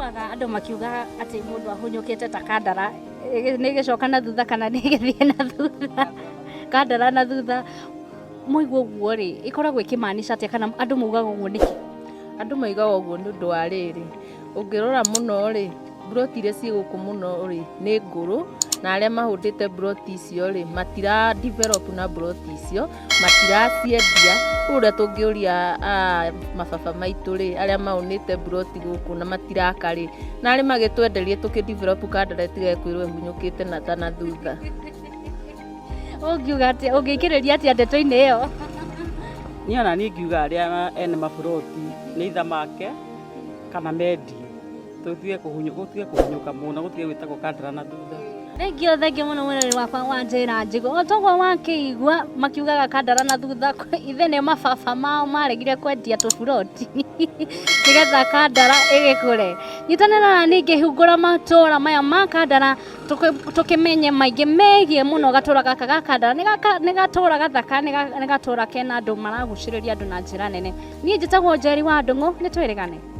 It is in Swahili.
Njiguaga andu makiuga ati mundu ahunyukite ta kandara nigicoka na thutha kana nigithie na thutha kandara na thutha muigua uguo ri ikoragwo ikimaanisha atia kana andu maugaga uguo niki? Andu maigaga uguo ni undu wa riri ungirora muno ri buroti iria ci guku muno ri ni nguru na aria mahundite buroti icio ri matira develop na buroti icio matiraciendia uria tungiuria mababa maitu ri aria mahunite buroti guku na matiraka ri na aria magitwenderie tukidevelop kandara tiga kwirwo hunyukite na tana thutha. Ungiuga atia ungikiriria atia ndeto-ini iyo? Ni ona ni ngiuga aria ene maburoti ni itha make kana mendi tutige kuhunyuka muno gutige gwitagwo kandara na thutha. Thengiũ mũno mwĩrĩ wakwa wa njĩra njigũ otogwo wakĩigua makiugaga kandara na thutha ithe nĩ mababa mao maregire kwendia tũburoti nĩgetha kandara ĩgĩkũre. Nyitanĩra na niĩ ngĩhingũra matũra maya ma kandara tũkĩmenye maingĩ megiĩ mũno gatũra gaka ga kandara. Nĩ gatũra gathaka, nĩ gatũra kena andũ maragucĩrĩria andũ na njĩra nene. Niĩ njĩtagwo Njeri wa Ndũng'ũ, nĩ twĩrĩgane.